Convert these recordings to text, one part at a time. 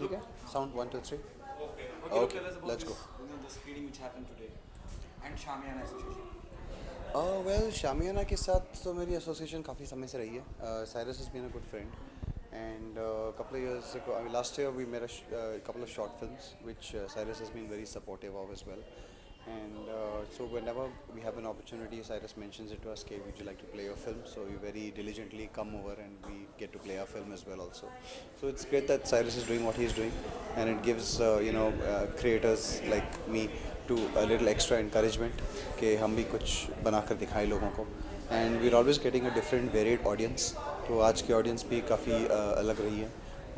ठीक है sound 1 2 3 Okay. Okay, look, okay tell us about let's this, go the screening which happened today, and Shamiana Association. Well Shamiana के साथ तो मेरी association काफ़ी समय से रही है Cyrus is been a good friend and couple of years ago, I mean, last year we made a couple of short films which Cyrus has been very supportive of as well. And so whenever we have an opportunity, Cyrus mentions it to us, okay, would you like to play your film? So we very diligently come over and we get to play our film as well also. So it's great that Cyrus is doing what he's doing, and it gives creators like me to a little extra encouragement कि हम भी कुछ बनाकर दिखाएं लोगों को. And we're always getting a different varied audience. तो आज की ऑडियंस भी काफ़ी अलग रही है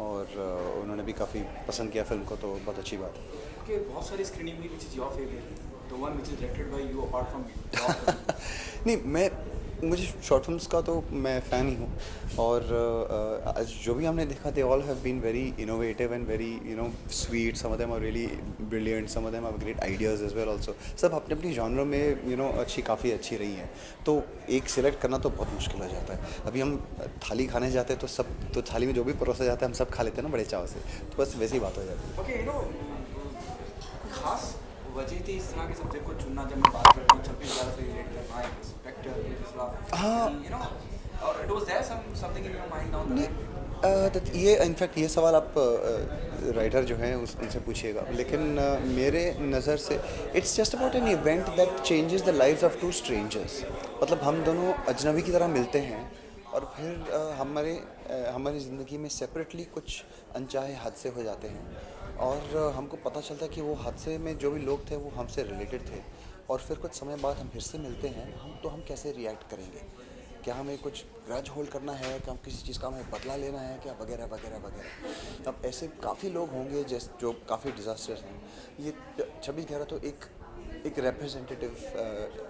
और उन्होंने भी काफ़ी पसंद किया फिल्म को, तो बहुत अच्छी बात है. Okay, बहुत सारी screening हुई, which is your favorite? The one which is directed by you apart from your film. नहीं, मुझे शॉर्ट फिल्म्स का तो मैं फ़ैन ही हूँ और आज जो भी हमने देखा they all have been very innovative and very sweet. Some of them are really brilliant, some of them have great ideas as well also. सब अपने अपनी जॉनर में काफ़ी अच्छी रही हैं. तो एक सिलेक्ट करना तो बहुत मुश्किल हो जाता है. अभी हम थाली खाने जाते हैं तो थाली में जो भी परोसा जाता है हम सब खा लेते हैं ना बड़े चाव से. तो बस वैसी बात हो जाती है. Okay, खास वजह थी इस तरह के सब्जेक्ट को चुनना. जब मैं बात करता हूँ 26 से रिलेट करना है, इंस्पेक्टर दूसरा, हाँ. और it was there something in your mind now that ये इनफैक्ट ये सवाल आप राइटर जो हैं उनसे पूछिएगा, लेकिन मेरे नज़र से it's just about an event that changes the lives of two strangers. मतलब हम दोनों अजनबी की तरह मिलते हैं और फिर हमारी ज़िंदगी में सेपरेटली कुछ अनचाहे हादसे हो जाते हैं और हमको पता चलता है कि वो हादसे में जो भी लोग थे वो हमसे रिलेटेड थे और फिर कुछ समय बाद हम फिर से मिलते हैं. हम कैसे रिएक्ट करेंगे? क्या हमें कुछ ग्रज होल्ड करना है? क्या हम किसी चीज़ का हमें बदला लेना है क्या? वगैरह वगैरह वगैरह. अब ऐसे काफ़ी लोग होंगे जो काफ़ी डिज़ास्टर्स हैं. ये 26/11 तो एक रिप्रेजेंटेटिव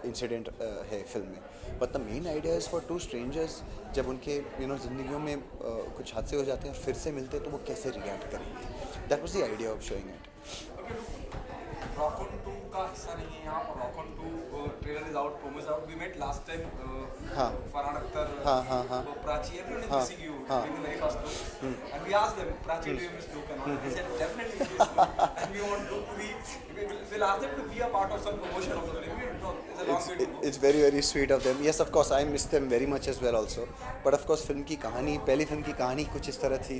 इंसिडेंट है फिल्म में. But the main idea is for two strangers. जब उनके ज़िंदगियों में कुछ हादसे हो जाते हैं और फिर से मिलते हैं तो वो कैसे रिएक्ट करेंगे. That was the idea of showing it. Rock On 2 का हिस्सा नहीं है यहाँ पर. Rock On 2 trailer is out, promo is out. We met last time. हाँ. फरहान अख्तर, हाँ. प्राची, everyone is हाँ. missing you हाँ. in the very first look. And we asked them, Prachi, do you miss Luke? And they said, definitely we miss Luke. And we want Luke to be, we'll ask them to be a part of some promotion of the film. It's a long way to go. It's very very sweet of them. Yes, of course I miss them very much as well also. But of course film की कहानी, पहली film की कहानी कुछ इस तरह थी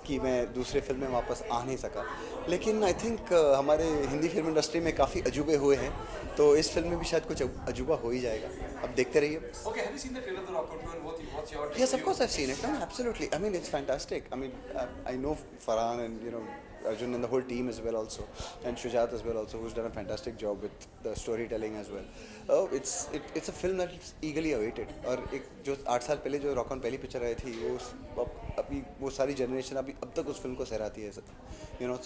कि मैं दूसरे फिल्म में वापस आ नहीं सका. लेकिन आई थिंक हमारे हिंदी फिल्म इंडस्ट्री में काफ़ी अजूबे हुए हैं, तो इस फिल्म में भी शायद कुछ अजूबा हो ही जाएगा. अब देखते रहिए. Okay, have you seen the trailer of the Rocko 2 and what's your Yes, of course I've seen it. No, absolutely. I mean, it's fantastic. I mean, I know Farhan and Arjun and the whole team as well also, and Shujat as well also, who's done a fantastic job with the storytelling as well. It's a film that is eagerly awaited. और एक जो 8 साल पहले जो rock on पहली picture आई थी वो अभी वो सारी जनरेशन अब तक उस फिल्म को सहराती है.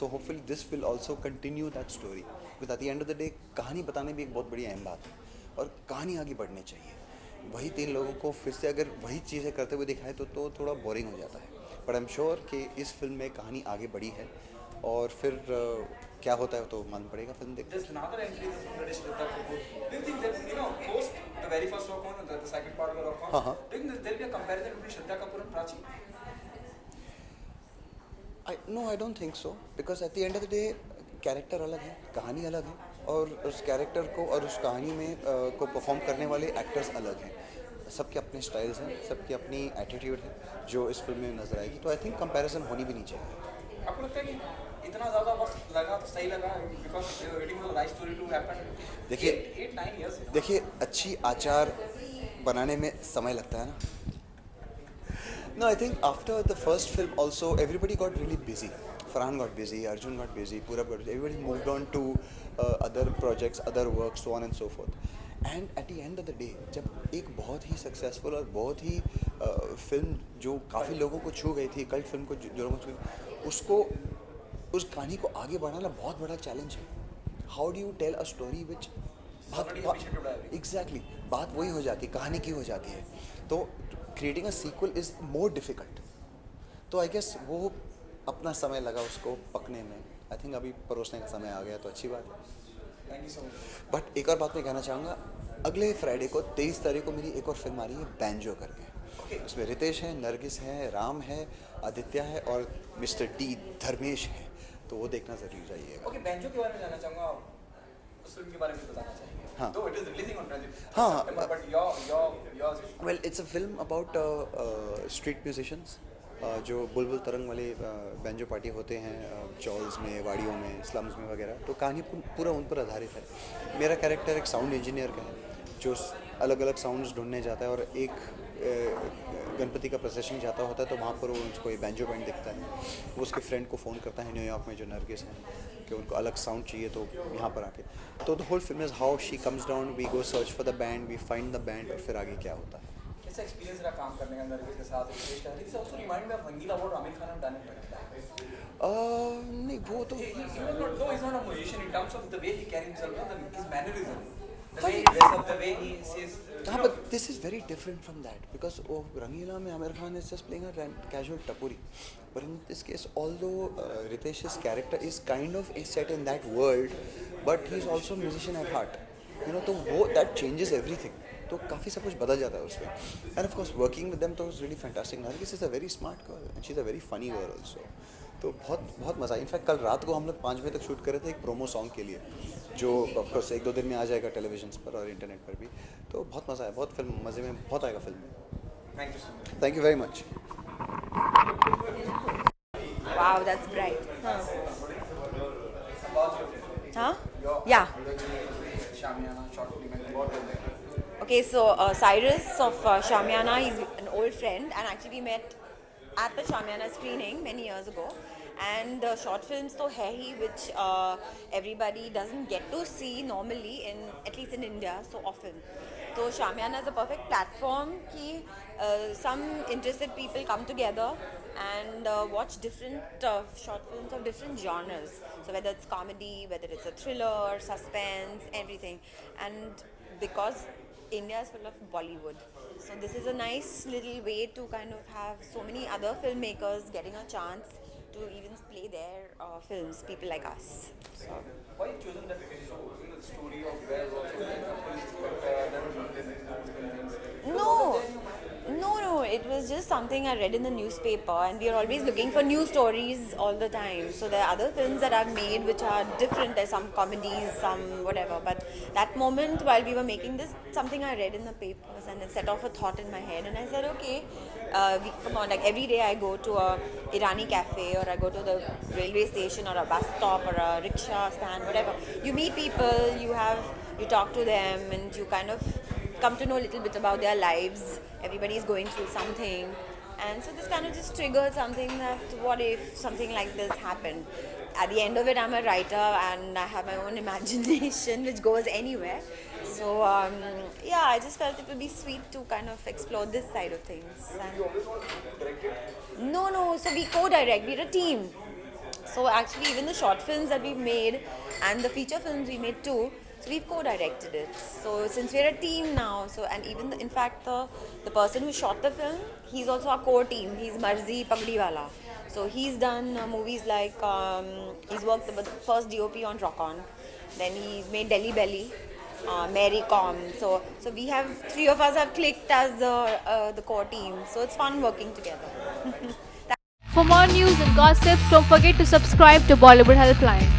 So hopefully this will also continue that story. Because at the end of the day कहानी बताने भी एक बहुत बड़ी अहम बात है और कहानी आगे बढ़नी चाहिए. वही 3 लोगों को फिर से अगर वही चीज़ें करते हुए दिखाए तो थोड़ा बोरिंग हो जाता है. बट आई एम श्योर कि इस फिल्म में कहानी आगे बढ़ी है और फिर क्या होता है तो मालूम पड़ेगा फिल्म देख. There's another entry from British Shraddha Kapoor. Do you think that, post the very first Rock On, the second part of the Rock On, हाँ. do you think there'll be a comparison between Shraddha Kapoor and Prachi? No, I don't think so. Because at the end of the day character अलग है, कहानी अलग है और उस character को और उस कहानी में को परफॉर्म करने वाले एक्टर्स अलग हैं. सबके अपने स्टाइल्स हैं, सबकी अपनी एटीट्यूड है जो इस फिल्म में नजर आएगी. तो आई थिंक कंपैरिजन होनी भी नहीं चाहिए. आपको लगता है कि इतना ज़्यादा वक्त लगा तो सही लगा? Because waiting for the right story to happen. देखिए 8-9 years. देखिए अच्छी आचार बनाने में समय लगता है ना. No, I think after the first film also everybody got really busy. Farhan got busy, Arjun got busy, Purab got busy. Everybody moved on to other projects, other work, so on and so forth. And at the end of the day, जब एक बहुत ही successful और बहुत ही film जो काफ़ी लोगों को छू गई थी, कल्ट फिल्म को जो लोगों को छू गई, उसको उस कहानी को आगे बढ़ाना बहुत बड़ा चैलेंज है. How do you tell a story which exactly बात वही हो जाती है, कहानी की हो जाती है. तो creating a sequel is more difficult. तो आई गेस वो अपना समय लगा उसको पकने में. आई थिंक अभी परोसने का समय आ गया तो अच्छी बात है. Thank you so much. But एक और बात मैं कहना चाहूँगा, अगले फ्राइडे को 23 तारीख को मेरी एक और फिल्म आ रही है बैंजो करके. उसमें रितेश है, नरगिस है, राम है, आदित्य है और मिस्टर डी धर्मेश है. तो वो देखना ज़रूर जाइएगा। ओके, बेंजो के बारे में जानना चाहूँगा, उस फिल्म के बारे में बताना चाहेंगे? हाँ। तो इट इज रिलीजिंग ऑन हाँ, September, but yours is well it's a film about street musicians जो बुलबुल तरंग वाले बैंजो पार्टी होते हैं चॉल्स में, वाड़ियों में, स्लम्स में वगैरह। तो कहानी पूरा उन पर आधारित है। मेरा कैरेक्टर एक साउंड इंजीनियर का है जो अलग अलग साउंड्स ढूंढने जाता है, और एक गणपति का प्रोसेशन जाता होता है तो वहाँ पर वो उसको एक बैंजो बैंड दिखता है। वो उसके फ्रेंड को फ़ोन करता है न्यूयॉर्क में जो नरगिस है कि उनको अलग साउंड चाहिए तो यहाँ पर आके। तो the whole film is how she comes down, we go search for the band, we find the band, और फिर आगे क्या होता है। कैसा एक्सपीरियंस रहा काम करने का नरगिस के साथ? It's also remind me of Rangeela, what Aamir Khan have done it. नहीं वो तो He was not, though he's not a musician in terms of the way he carries himself, his mannerism, the way he dresses up, the way he says. हाँ, but this is very different from that because Rangila में Amir Khan is just playing a casual tapuri, but in this case, although Ritesh's character is kind of set in that world, but he's also a musician at heart, you know, तो वो that changes everything. तो काफ़ी सब कुछ बदल जाता है उसमें. And of course, working with them तो was really fantastic. Nargis is a very smart girl and she's a very funny girl also. तो बहुत मज़ा. इनफैक्ट कल रात को हम लोग 5 बजे तक शूट कर रहे थे एक प्रोमो सॉन्ग के लिए, जो ऑफकोर्स 1-2 दिन में आ जाएगा टेलीविजन पर और इंटरनेट पर भी. तो बहुत मज़ा है, बहुत फिल्म मज़े में बहुत आएगा फिल्म में. Thank you so much. Thank you very much. Wow, that's bright. About your film. Huh? Your Yeah. Shamiana short film and what was it? Okay, so Cyrus of Shamiana, he's an old friend, and actually we met at the Shamiana screening many years ago. And the short films to hai hi, which everybody doesn't get to see normally in, at least in India, so often. So Shamiana is a perfect platform ki some interested people come together and watch different short films of different genres. So whether it's comedy, whether it's a thriller, suspense, everything. And because India is full of Bollywood, so this is a nice little way to kind of have so many other filmmakers getting a chance to even play their films, people like us. So Why you chosen that show? You know, the story of where also a police inspector, no, it was just something I read in the newspaper, and we are always looking for new stories all the time. So there are other films that are made which are different. There's some comedies, some whatever. But that moment while we were making this, something I read in the papers, and it set off a thought in my head. And I said, okay, come on, like every day I go to a Irani cafe, or I go to the railway station, or a bus stop, or a rickshaw stand, whatever. You meet people, you talk to them, and you kind of come to know a little bit about their lives. Everybody is going through something, and so this kind of just triggered something that what if something like this happened. At the end of it, I'm a writer and I have my own imagination which goes anywhere. So yeah, I just felt it would be sweet to kind of explore this side of things. And no, so we co-direct, we're a team. So actually even the short films that we've made and the feature films we made too, so we've co-directed it. So since we're a team now, so and even in fact the person who shot the film, he's also our core team. He's Marzi Pagdiwala. So he's done movies like he's worked with the first DOP on Rock On. Then he's made Delhi Belly, Mary Com. So we have 3 of us have clicked as the core team. So it's fun working together. For more news and gossips, don't forget to subscribe to Bollywood Helpline.